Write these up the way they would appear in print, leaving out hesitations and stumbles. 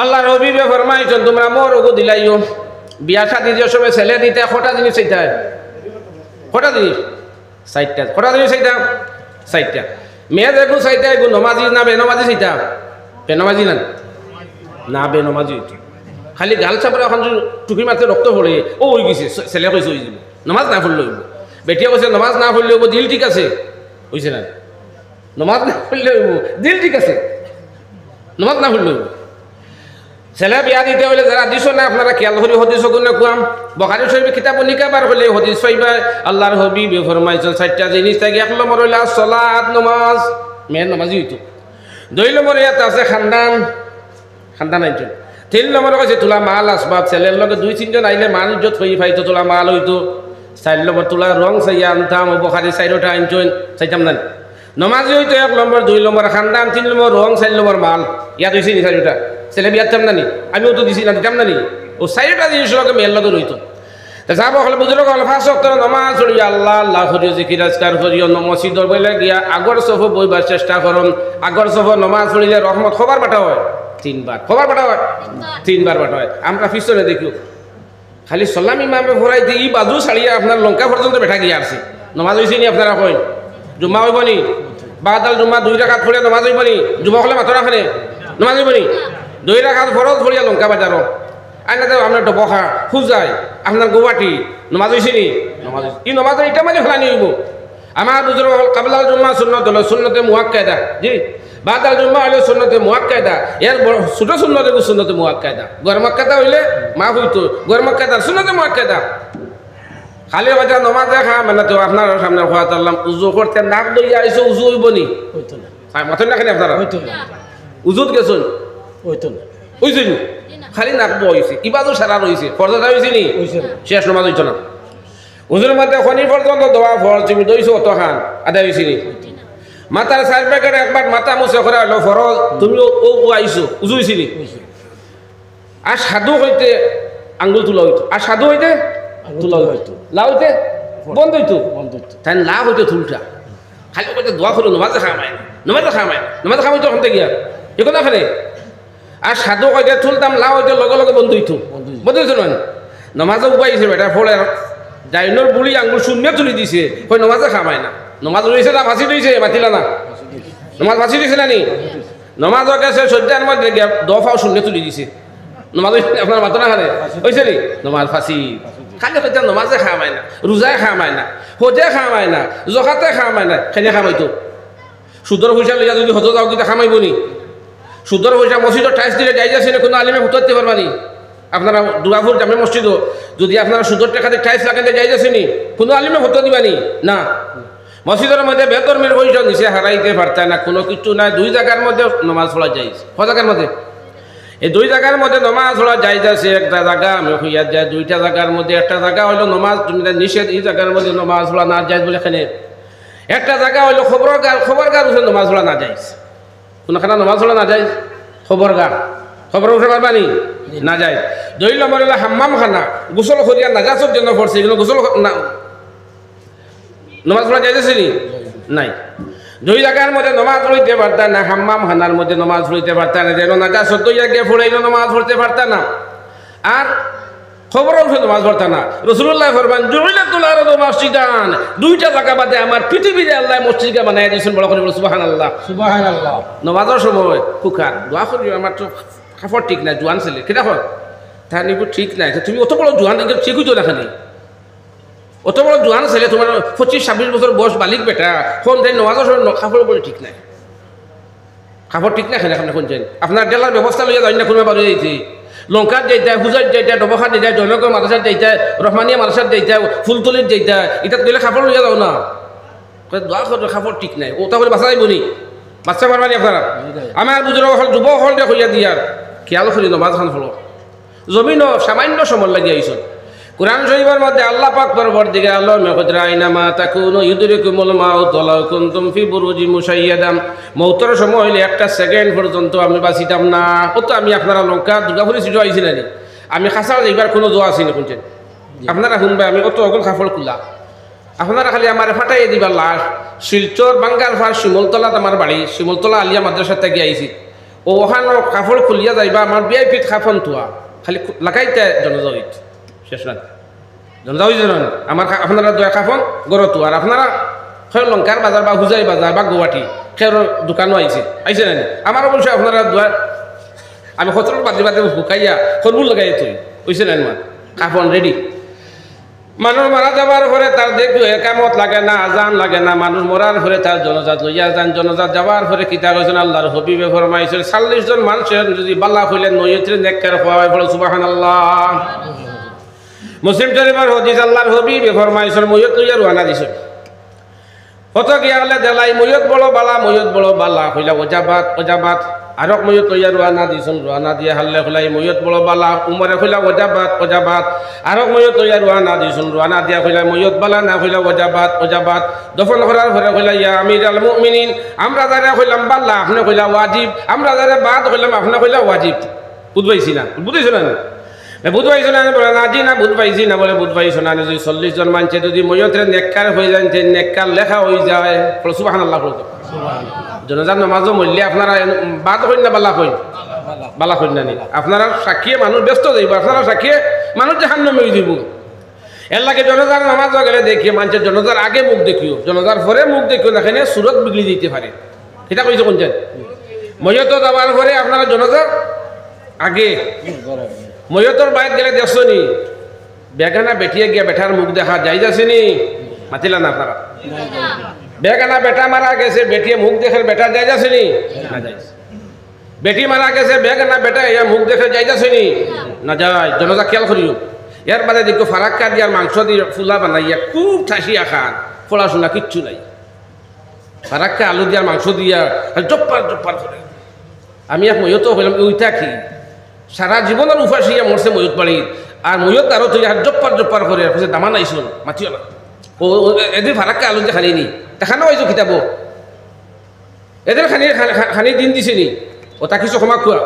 আল্লাহর হাবিবে ফরমাইছেন তোমরা মোর ওগো দিলাইও বিয়া শাদী যে সময় ছেলে দিতে কটা জিনিস চাইতে কটা জিনিস চাইটা কটা জিনিস চাইটা মেয়ে দেখো চাইতে এগো নমাজি না বেনমাজি চাইতা বেনমাজি না বেনমাজি খালি গাল চাপড়ে এখন টুকি মারতে রক্ত পড়ে ও হয়ে গেছে ছেলে কইছে হয়ে যাব নমাজ না পড়লে হইব বেটিয়া কইছে নমাজ না পড়লে হইব দিল ঠিক আছে হইছে না নমাজ না পড়লে হইব দিল ঠিক আছে নমাজ না পড়লে হইব ছেলে বিয়া দিতে হলে যারা দিছ না আপনারা খেয়াল করি হদিস গুণে কুয়াম বখারি শরীফ কিতাব নিকাবার হলে হদিস পাইবা আল্লাহর হাবিবে ফরমাইছেন চারটা জিনিস থাকে এক নম্বর হইলা সালাত নমাজ মেয়ের নমাজি হইতো দুই নম্বর ইয়াত আছে খানদান আইজন তিন নম্বর কাছে তোলা মাল আসবাব ছেলের লগে দুই তিনজন আইলে মান ইজ্জত হই ফাইতো তোলা মাল হইতো চার নম্বর তোলা রং চাইয়া আনতাম বখারি চাইরোটা আনছেন চাইতাম না নমাজি হইতো এক নম্বর দুই নম্বর খানদান তিন নম্বর রং চার নম্বর মাল ইয়াত হয়েছে নি চারিটা ছেলে বিয়ার চাম নানি আমিও তো দিছি না দিতাম নানি ও চারিটা জিনিস লগে মেয়ের লগে রইতো যাব হলে বুঝলো হল ফার্স্ট অক্টর নমাজ পড়িয়া আল্লাহ আল্লাহ করিও জিকির আজকার করিও মসজিদর বইলে গিয়া আগর সফ বইবার চেষ্টা করুন আগর সফ নমাজ পড়িলে রহমত খবর বাটা হয় তিনবার খবর বাটা হয় তিনবার বাটা হয় আমরা পিছনে দেখিও খালি সালাম ইমামে ভরাই দিয়ে ই বাজু ছাড়িয়ে আপনার লঙ্কা পর্যন্ত বেঠা গিয়ে আসছে নমাজ হয়েছে নি আপনারা কই জুম্মা হইব নি বাদাল জুম্মা 2 রাকাত পড়ে নমাজ হইব নি জুম্মা হলে মাথা রাখে নমাজ হইব নি 2 রাকাত ফরজ পড়িয়া লঙ্কা বাজারো আইনা তো আপনার তো বহা খুঁজাই আপনার গোবাটি নমাজ হয়েছে নি নমাজ ই নমাজ এটা মানে ফেলানি হইব আমার বুজুর্গ হল কাবলাল জুম্মা সুন্নত হলো সুন্নতে মুআক্কাদা জি বাদাল জুম্মা হইলে সুন্নতে মুআক্কাদা এর ছোট সুন্নতে সুন্নতে মুআক্কাদা গর মাক্কাদা হইলে মাফ হইতো গর মাক্কাদা সুন্নতে মুআক্কাদা খালি বাজা নমাজ দেখা মানে তো আপনার সামনে হওয়াত আল্লাহ উজু করতে নাক দইয়া আইসো উজু হইব নি হইতো না মাথা না খালি আপনারা হইতো না উজুত গেছুন হইতো না হইছে নি খালি নাক বইছে ইবাদত সারা রইছে ফরজটা হইছে নি হইছে শেষ নমাজ হইতো না উজুর মধ্যে খনি পর্যন্ত দোয়া ফরজ তুমি দইছো অত খান আদায় হইছে নি মাথার চার প্যাকেট একবার মাথা মুছে করে হলো ফরজ তুমি ও আইছো উজু হইছে নি আর সাধু হইতে আঙ্গুল তুলা হইতো আর সাধু হইতে তুলা হইতো লাউ হইতে বন্ধ হইতো তাই লাভ হইতো তুলটা খালি কইতে দোয়া করো নমাজ খামায় নমাজ খামাই তো ওখান থেকে গিয়া এ কথা খালি আর সাধু কইতে তুলতাম লাউ হইতে লগে লগে বন্ধ হইতো নয় নমাজে উপাইছে বেটা ফলে ডাইনোর বুড়ি আঙ্গুল শূন্য তুলি দিছে কই নমাজে খামায় না নমাজ রয়েছে না ফাঁসি রয়েছে মাতিলা না নমাজ ফাঁসি দিছে না নি নমাজও গেছে সজ্জার মধ্যে গিয়া দফাও শূন্য তুলি দিছে নমাজ আপনার মাথা না খানে হয়েছে নি নমাজ ফাঁসি খালি হইতে নমাজে খামায় না রোজায় খামায় না হজে খামায় না জকাতে খামায় না খেনে খামাইতো সুদর পয়সা লইয়া যদি হতো যাও কিন্তু খামাইব নি সুদর পয়সা মসজিদর টাইস দিলে যাই যাচ্ছে না কোনো আলিমে হতে পারবা নি আপনারা দুর্গাপুর জামে মসজিদও যদি আপনারা সুদর টাকাতে টাইস লাগাতে যাই যাচ্ছে নি কোনো আলিমে হতে দিবা নি না মসজিদের মধ্যে বেতর্মের পয়সা নিচে হারাইতে পারতায় না কোনো কিছু নাই 2 জায়গার মধ্যে নমাজ পড়া যায় ক জায়গার মধ্যে এই 2 জায়গার মধ্যে নমাজ পড়া যায় যাচ্ছে একটা জায়গা আমি হইয়া যায় 2টা জায়গার মধ্যে একটা জায়গা হইলো নমাজ তুমি নিষেধ এই জায়গার মধ্যে নমাজ পড়া না যায় বলে এখানে একটা জায়গা হইলো খবর গার উঠে নমাজ পড়া না যায় কোনখানে নমাজ পড়া না যায় খবর উঠে পারবা নি না যায় 2 নম্বর হইলো হাম্মাম খানা গোসল করিয়া নাজাসত জন্য পড়ছে এগুলো গোসল নমাজ পড়া যাইতেছে নি নাই 2 জায়গার মধ্যে নমাজ পড়তে পারতা না হাম্মাম খানার মধ্যে নমাজ পড়তে পারতা না যেন নাজাসত হইয়া গিয়ে পড়াইলো নমাজ পড়তে পারতা না আর খবর উঠে নমাজ পড়তা না রাসূলুল্লাহ ফরমান জুইলাতুল আরদু মসজিদান 2টা জায়গা বাদে আমার পৃথিবীতে আল্লাহ মসজিদকে বানায় দিয়েছেন বড় করে সুবহানাল্লাহ সুবহানাল্লাহ নমাজের সময় কুকার দোয়া করি আমার তো কাপড় ঠিক নাই জোয়ান ছেলে কি দেখো তার নিকো ঠিক নাই তুমি অত বড় জোয়ান ঠিক হইতো না খালি অত বড় জোয়ান ছেলে তোমার 25-26 বছর বয়স বালিক বেটা কোন দিন নমাজের সময় কাপড় বলে ঠিক নাই কাপড় ঠিক নাই খালি কোন দিন আপনার ডেলার ব্যবস্থা লইয়া যাই না কোনো বাড়ি যাইতে লঙ্কার যাইতা হুজার যাইতা ডবখার যাইতা জনগর মাদ্রাসার যাইতা রহমানিয়া মাদ্রাসার যাইতা ফুলতলির যাইতা ইটাত গেলে কাপড় লইয়া যাও না দোয়া করো কাপড় ঠিক নাই ওটা করে বাঁচা যাইব নি বাচ্চা পারবানি আপনারা আমার বুজুর্গ হল যুবক হল হইয়া দিয়ার খেয়াল করি নমাজ খান ফলো জমিন সামান্য সময় লাগি আইস কুরআন শরীফের মধ্যে আল্লাহ পাক পরবর্তীকার আল্লাহ মেকদরা আইনামা তাকুনু ইউদরিকুমুল মাউত ওয়া লাউ কুনতুম ফি বুরুজি মুশাইয়াদাম মৌতের সময় হইলে 1 সেকেন্ড পর্যন্ত আমি বাঁচিতাম না কত আমি আপনারা লঙ্কা দুর্গাপুরে সিটো আইছি না আমি খাসার যাইবার কোনো জোয়া আছি না কোনছেন আপনারা শুনবে আমি কত অগল কাপড় খুলা আপনারা খালি আমার ফাটাই দিবার লাশ শিলচর বাঙ্গার ফার শিমলতলাত আমার বাড়ি শিমলতলা আলিয়া মাদ্রাসা থেকে আইছি ও ওখানো কাপড় খুলিয়া যাইবা আমার বিআইপিত খাফন থোয়া খালি লাগাইতে জনজাউত শেষ না জনজাউত জানেন আমার আপনারা দয়া খাফন গরতো আর আপনারা লঙ্কার বাজার বা হুজাই বাজার বা গুয়াহাটি খের দোকানও আইছে না আমার অবশ্যই আপনারা দোয়া আমি কত বাদে বাদে শুকাইয়া সরবুল লাগাই থই বুঝছে না আমার কাফন রেডি মানুষ মারা যাবার পরে তার দেখু একামত লাগে না আজান লাগে না মানুষ মরার পরে তার জনজাত লইয়া যান জনজাত যাওয়ার পরে কিতা কইছেন আল্লাহর হবিবে ফরমাইছেন 40 জন মানুষের যদি বাল্লা হইলেন নয়ত্রে নেককার হওয়ায় বলে সুবহানাল্লাহ মুসলিম শরীফের হাদিস আল্লাহর হবিবে ফরমাইছেন ময়ত লইয়া রওনা দিছেন কত গিয়া হলে দেলাই ময়ত বড় বালা কইলা ওজাবাত ওজাবাত আরক ময়ত লইয়া রওনা দিছেন রওনা দিয়া হাল্লে কইলাই ময়ত বড় বালা উমরে কইলা ওজাবাত ওজাবাত আরক ময়ত লইয়া রওনা দিছেন রওনা দিয়া কইলা ময়ত বালা না কইলা ওজাবাত ওজাবাত দফন করার পরে কইলা ইয়া আমিরুল মুমিনিন আমরা যারা কইলাম বালা আপনি কইলা ওয়াজিব আমরা যারা বাদ কইলাম আপনি কইলা ওয়াজিব বুঝবাইছি না বুঝাইছো না বুধ পাইছো না বলে না জি না বুধ পাইছি না বলে বুধ পাইছো না যদি 40 জন মানছে যদি ময়তের নেককার হয়ে যায় নেককার লেখা হয়ে যায় সুবহানাল্লাহ বলতো জনজাত নামাজও মূল্যে আপনারা বাদ হইন না বালা হইন না আপনারা সাক্ষীয়ে মানুষ ব্যস্ত যাইব আপনারা সাক্ষীয়ে মানুষ জাহান্নামে দিব এর লাগে জনজাত নামাজ গেলে দেখিয়ে মানছে জনজার আগে মুখ দেখিও জনজার পরে মুখ দেখিও না এখানে সুরত বিগড়ি দিতে পারে এটা কইছে কোনছেন ময়ত যাওয়ার পরে আপনারা জনজার আগে ময়তর বাইর গেলে দেখছো নি বেগানা বেটিয়ে গিয়া বেটার মুখ দেখা যাই যাচ্ছে নি মাতিলা না আপনারা বেগানা বেটা মারা গেছে বেটিয়ে মুখ দেখে বেটা যাই যাচ্ছে নি না যাই বেটি মারা গেছে বেগানা বেটা ইয়া মুখ দেখে যাই যাচ্ছে নি না যায় জনজা খেয়াল করিও এর বাদে দেখো ফারাক্কা দিয়ার মাংস দিয়ে ফুলা বানাইয়া খুব ঠাসিয়া খান পড়াশোনা কিচ্ছু নাই ফারাক্কা আলু দিয়ার মাংস দিয়া জপ্পার করে আমি এক ময়ত হইলাম ওইটা কি সারা জীবনের উপাসিয়া মরছে ময়ূত বাড়ির আর ময়ূত আরো তুই আর জপ্পার করে দামা নাইছিল মাতিও না ও এদের ফারাক্কা আলু দিয়ে খানি নি দেখানো হয়েছো কিতাব এদের খানি দিন দিছে নি ও তা কিছু ক্ষমা খুয়া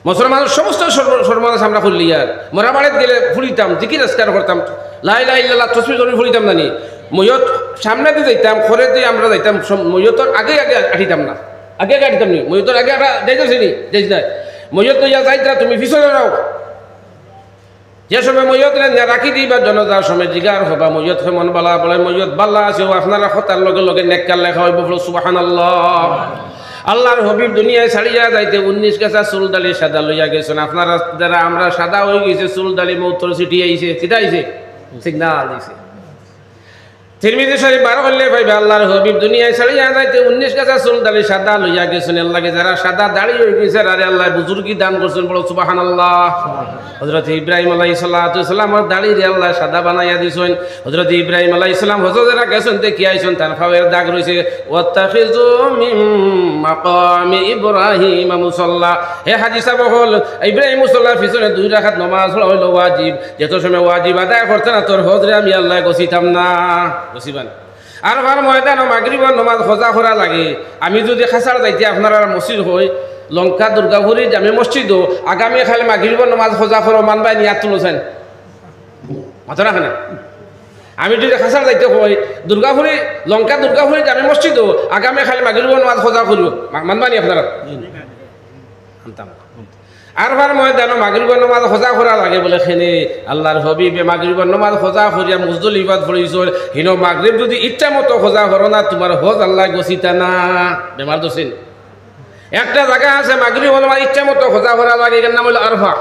মুসলমানের সমস্ত সর্বনাশ আমরা করলি আর মরা বাড়িতে গেলে ফুলিতাম জিকির রাস্কার করতাম লাই তসবি জমি ফুলিতাম না নি ময়ূত সামনে দিয়ে যাইতাম খরে দিয়ে আমরা যাইতাম ময়ূতর আগে আঠিতাম না আগে আঠিতাম নি ময়ূতর আগে আমরা যাইতেছি নি যাইছি না ময়ত লইয়া যাইতা তুমি পিছনে রাও যে সময় ময়ত রাখি দিবা জনজার সময় জিগার হবা ময়ত মন বালা বলে ময়ত বাল্লা আছে আপনারা হতার লগে লগে নেককার লেখা হইব সুবহানাল্লাহ আল্লাহর হবিব দুনিয়ায় ছাড়িয়া যাইতে 19 কাঁচা চুল দালি সাদা লইয়া গেছেন আপনারা যারা আমরা সাদা হয়ে গেছে চুল দালি মৌতর চিঠি আইছে চিঠা আইছে সিগনাল দিছে তিরমিজি শরীফ 12 করলে ভাইবা আল্লাহর হাবিব দুনিয়ায় ছাড়িয়া যাইতে 19 কাঁচা চুল দাড়ি সাদা লইয়া গেছেন আল্লাহ যারা সাদা দাড়ি হয়ে গেছে আরে আল্লাহ বুজুর্গি দান করছেন বলো সুবহানাল্লাহ হযরত ইব্রাহিম আলাইহিস সালাতু সালামের দাড়ি রে আল্লাহ সাদা বানাইয়া দিছেন হযরত ইব্রাহিম আলাইহিস সালাম হযরতরা গেছেন তে কি আইছেন তার ফাওয়ের দাগ রইছে ওয়াত্তাখিযু মিন মাকামি ইব্রাহিম মুসাল্লা হে হাদিসা বহল ইব্রাহিম মুসাল্লার পিছনে 2 রাকাত নামাজ পড়া হলো ওয়াজিব যত সময় ওয়াজিব আদায় করতে না তোর হজরে আমি আল্লাহ গছিতাম না গছিবান আর আমার ময়দান মাগরিবের নামাজ খোঁজা করা লাগে আমি যদি খাসার যাইতে আপনারা মসজিদ হই লঙ্কা দুর্গাপুরী জামে মসজিদও আগামী খালে মাগরিবের নামাজ খোঁজা করো মানবাই নিয়াত তুলেছেন মাথা রাখে না আমি যদি খাসার যাইতে হই দুর্গাপুরী লঙ্কা দুর্গাপুরী জামে মসজিদও আগামী খালে মাগরিবের নামাজ খোঁজা করিও মানবানি আপনারা আর ময়দান মাগরিবের নামাজ খোঁজা করা লাগে বলে খেনে আল্লাহর হবিবে মাগরিবের নামাজ খোঁজা করিয়া মুজদলিফাত পড়িছ হিনো মাগরিব যদি ইচ্ছা মতো খোঁজা করো না তোমার হজ আল্লাহ গছিতা না বেমার দোষেন একটা জায়গা আছে মাগরিবের নামাজ ইচ্ছা মতো খোঁজা করা লাগে এর নাম হলো আরফা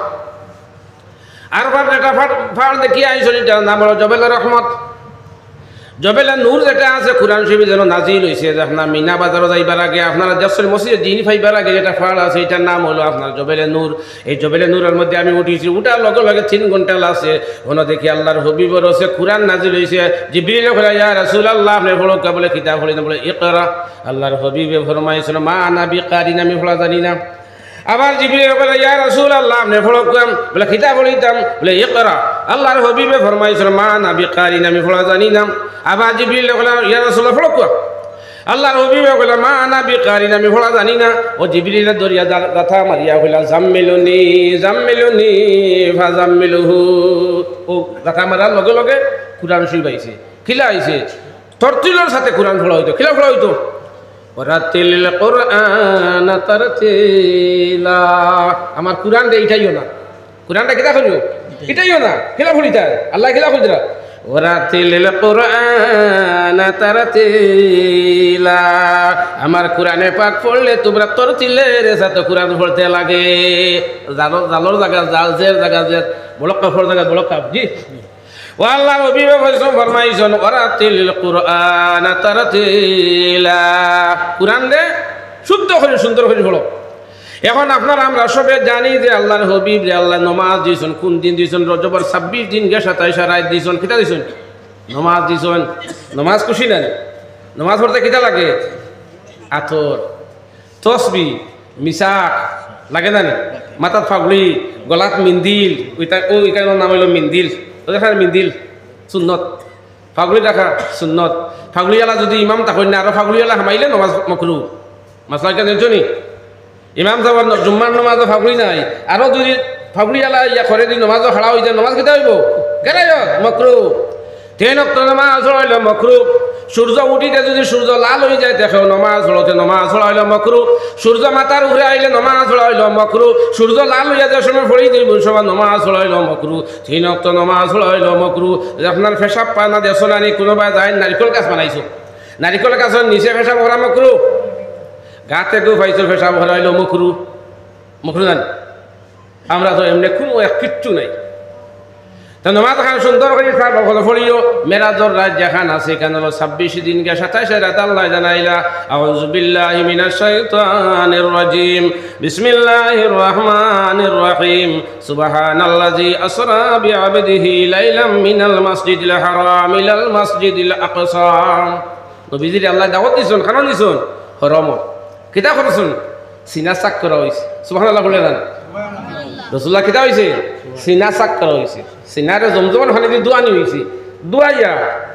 আরফার একটা ফাড় দেখিয়ে আইসল নাম হলো জবেল রহমত জবেলা নূর যেটা আছে কোরআন শরীফে যেন নাজিল হয়েছে যে আপনার মিনা বাজারও যাইবার আগে আপনারা দেশের মসজিদে জিন ফাইবার আগে যেটা ফাড় আছে এটার নাম হলো আপনার জবেলে নূর এই জবেলে নূরের মধ্যে আমি উঠেছি উঠার লগে লগে 3 ঘন্টা লাগছে ওনা দেখি আল্লাহর হবিবর আছে কোরআন নাজিল হয়েছে জিবরিল বলে ইয়া রাসূলুল্লাহ আপনি পড়ো কে বলে কিতাব পড়ি না বলে ইকরা আল্লাহর হবিবে ফরমাইছেন মা আনা বিকারিন আমি পড়া জানি না আবার জিবরিল বলে ইয়া রাসূলুল্লাহ আপনি পড়ো বলে কিতাব পড়িতাম বলে ইকরা আল্লাহর হবিবে ফরমাইছেন মা আনা বিকারিন আমি পড়া জানি না আবার জিবরিল বলে ইয়া রাসূলুল্লাহ পড়ো আল্লাহর হবিবে বলে মা আনা বিকারিন আমি পড়া জানি না ও জিবরিলের দরিয়া গাথা মারিয়া কইলা জাম্মিলুনি ফাজাম্মিলুহু ও গাথা মারার লগে লগে কোরআন শরীফ আইছে খিলা আইছে তরতিলের সাথে কোরআন পড়া হইতো খিলা পড়া হইতো ওয়ারাতিল কুরআন তারতিলা। আমার কুরআনটা এটাইও না, কুরআনটা কিতা করিও এটাইও না, কিলা করিতা আল্লাহ কিলা করিতা ওয়ারাতিল কুরআন তারতিলা। আমার কোরআনে পাক পড়লে তোমরা তরতিলের সাথে কোরআন পড়তে লাগে। জালর জায়গা জাল, জের জায়গা জের, বড় কাপড় জায়গা বড় কাপ। জি ও আল্লাহ নবী ফরমাইছেন ওয়ারাতিল কুরআন তারতিলা। কোরআন দে শুদ্ধ করে সুন্দর করে পড়ো। এখন আপনারা আমরা সবে জানি যে আল্লাহর হবিব যে আল্লাহ নমাজ দিয়েছেন, কোন দিন দিয়েছেন? রজবের 26 দিন গে 27 রাত দিয়েছেন। কিতা দিয়েছেন? নমাজ দিয়েছেন। নমাজ খুশি না? নমাজ পড়তে কিতা লাগে? আতর, তসবি, মিসাক লাগে না? মাথাত ফাগড়ি, গলাত মিন্দিল, ওইটার নাম হইল মিন্দিল। ওখানে মিন্দিল সুন্নত, ফাগড়ি রাখা সুন্নত। ফাগড়িওয়ালা যদি ইমাম থাকেন না, আরো ফাগড়িওয়ালা হামাইলে নমাজ মকরু। মাসলা কেন জানছো নি? ইমাম সাহেব জুম্মার নমাজও ফাগড়ি নাই, আরো যদি ফাগড়িওয়ালা ইয়া করে যদি নমাজও হারা হয়ে যায়, নমাজ কেটে হইব কেন মকরু। 3 ওয়াক্ত নমাজ হইল মকরু। সূর্য উঠিতে যদি সূর্য লাল হয়ে যায় দেখো নমাজ হলতে নমাজ হইল মকরু। সূর্য মাথার উপরে আইলে নমাজ হইল মকরু। সূর্য লাল হইয়া যে সময় ফড়ি দিব সময় নমাজ হইল মকরু। 3 ওয়াক্ত নমাজ হইল মকরু। আপনার পেশাব পানা দেশো নানি কোনোবা যায় নারিকল গাছ বানাইছো, নারিকল গাছের নিচে পেশাব ভরা মকরু, গাতে কেউ পাইছো পেশাব ভরা হইল মকরু। মকরু জানি আমরা তো এমনি কোনো এক কিচ্ছু নাই। তা নমাজ খান সুন্দর করে ফড়িও। মেরাজর রাত যেখান আছে এখানে হলো 26 দিন গে 27 রাত। আল্লাহ জানাইলা আউযু বিল্লাহি মিনাশ শাইতানির রাজিম, বিসমিল্লাহির রহমানির রহিম, সুবহানাল্লাযী আসরা বিআবদিহি লাইলাম মিনাল মাসজিদিল হারাম ইলাল মাসজিদিল আকসা। নবীজির আল্লাহ দাওয়াত দিছেন, খানা দিছেন হরম। কিতা করছেন? সিনা সাক করা হইছে। সুবহানাল্লাহ বলে দেন। রাসূলুল্লাহ কিতা হইছে? সিনা সাক করা হইছে। সিনারে জমজমের পানি দিয়ে দোয়ানি হইছে। দোয়াইয়া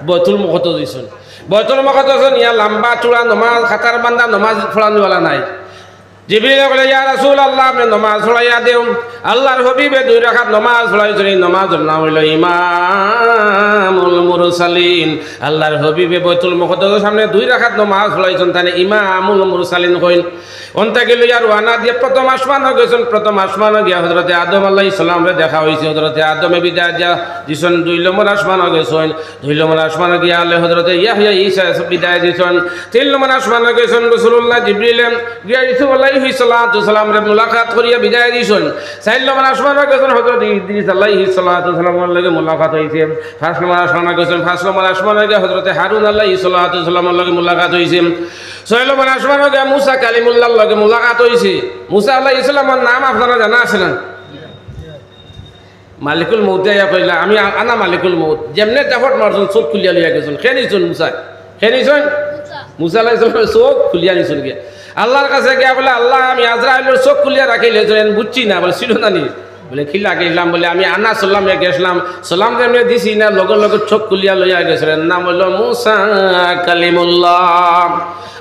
বয়তুল মুকদ্দাস দিছেন। বয়তুল মুকদ্দাস ইয়া লম্বা চূড়া নমাজ খাতার বান্দা নমাজ পড়ানোওয়ালা নাই। জিবরিল বলে ইয়া রাসূলুল্লাহ আপনি নমাজ পড়াইয়া দেও। আল্লাহর হাবিবে 2 রাকাত নমাজ পড়াইছেন। নমাজের নাম হইল ইমামুল মুরসালিন। আল্লাহর হাবিবে বয়তুল মুকদ্দাসের সামনে 2 রাকাত নমাজ পড়াইছেন, তানে ইমামুল মুরসালিন কইন। অন্তে গেল ইয়ার ওয়ানা দিয়ে প্রথম আসমানে গেছেন। প্রথম আসমানে গিয়া হযরতে আদম আলাইহিস সালামরে দেখা হইছে। হযরতে আদমে বিদায় দিছেন। 2 নম্বর আসমানে গেছেন। 2 নম্বর আসমানে গিয়া আলে হযরতে ইয়াহইয়া ঈসা বিদায় দিছেন। 3 নম্বর আসমানে গেছেন। রাসূলুল্লাহ জিবরিল গিয়া ঈসা আলাইহিস সালামরে মুলাকাত করিয়া বিদায় দিছেন। 4 নম্বর আসমানে গেছেন। হযরত ইদ্রিস আলাইহিস সালামের লগে মুলাকাত হইছে। 5 নম্বর আসমানে গেছেন। 5 নম্বর আসমানে গিয়া হযরতে হারুন আলাইহিস সালামের লগে মুলাকাত হইছে। 6 নম্বর আসমানে গিয়া মুসা কালিমুল্লাহর লগে মুলাকাত হইছে। মুসা আলাইহিস সালামের নাম আপনারা জানা আছে না? মালিকুল মউত ইয়া কইলা আমি আনা মালিকুল মউত। যেমনে জাফট মারছুন চোখ খুলিয়া লইয়া গেছুন। খেনিছুন মুসা, খেনিছুন মুসা আলাইহিস সালামের চোখ খুলিয়া নিছুন গিয়া আল্লাহর কাছে গিয়া বলে আল্লাহ আমি আজরাইলের চোখ খুলিয়া রাখিলেন বুঝছি না। বলে ছিল না নি? বলে খিলা গেলাম। বলে আমি আনা সাল্লাম গেছিলাম। সালাম যেমনি দিছি না লগে লগে চোখ খুলিয়া লইয়া গেছিলেন। নাম হইল মুসা কালিমুল্লাহ।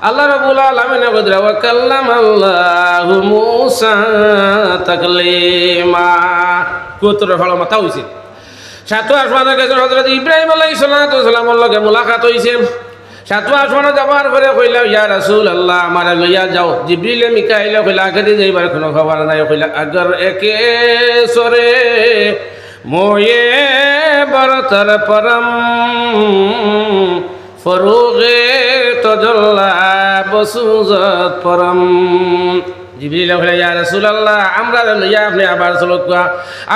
আল্লাহ রাব্বুল আলামিন কইরা ওয়া কাল্লামাল্লাহু মুসা তাকলিমা। কোতরে ফল মাথা হইছে। 7 আসমানে গেছেন। হযরত ইব্রাহিম আলাইহিস সালামের লগে মুলাকাত হইছে। 7 আসমানে যাবার পরে কইলা ইয়া রাসূলুল্লাহ আমারে লইয়া যাও। জিবরিল মিকাইল কইলা আগে যাইবার কোনো খবর নাই। কইলা আগর একে সরে মোয়ে বরতর পরম ফরুগে তজল্লা বসুজত পরম। জিবরিল কইলা ইয়া রাসূলুল্লাহ আমরা লইয়া আপনি আবার চলক।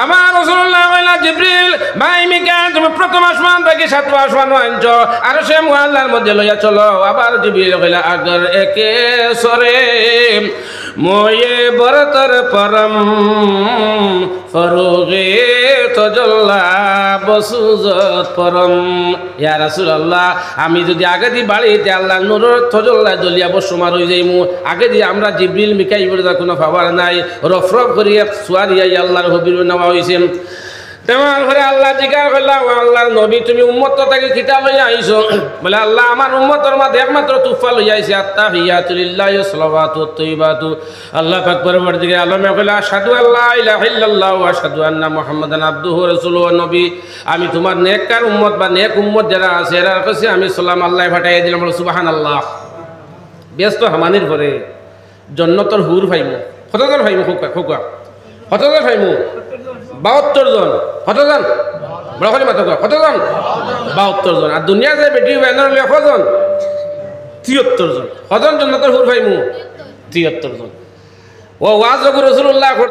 আমার রাসূলুল্লাহ কইলা জিবরিল ভাই মিকাইল তুমি প্রথম আসমান থেকে 7 আসমান আনছো আর সে মুআল্লার মধ্যে লইয়া চলো। আবার জিবরিল কইলা আগর একে সরে মোয়ে বরতর পরম ফরুগে তজল্লা বসুজত পরম। ইয়া রাসূলুল্লাহ আমি যদি আগে দি বাড়িতে আল্লাহ নূরের তজল্লা জ্বলিয়া বসমার হই যাইমু। আগে দি আমরা জিবরিল মিকাইল বলে কোনো খবর নাই। রফরফ করিয়া সুয়ারিয়া আল্লাহর হাবিব নেওয়া হইছে। তেমন করে আল্লাহ জিজ্ঞাসা করলা ও আল্লাহর নবী তুমি উম্মত থেকে কিতা লইয়া আইছো? বলে আল্লাহ আমার উম্মতের মধ্যে একমাত্র তুফা লইয়া আইছে আত্তাহিয়াতু লিল্লাহি ওয়া সালাওয়াতু তাইয়্যিবাতু। আল্লাহ পাক পরবর্তীকালে আলমে কইলা আশহাদু আল্লা ইলাহা ইল্লাল্লাহ ওয়া আশহাদু আন্না মুহাম্মাদান আবদুহু ওয়া রাসূলুহু। নবী আমি তোমার নেককার উম্মত বা নেক উম্মত যারা আছে এর কাছে আমি সালাম আল্লাহ পাঠিয়ে দিলাম। বলে সুবহানাল্লাহ। ব্যস্ত হামানির পরে জন্নতর হুর ভাইমু কতজন ভাইমু খোকা কতজন ভাইমু 72 জন কতজন বড় করে মাথা কতজন 72 জন আর দুনিয়া যে বেটি বেনার কজন 73 জন কজন জন্নতর হুর ভাইমু 73 জন ও ওয়াজ রাসূলুল্লাহ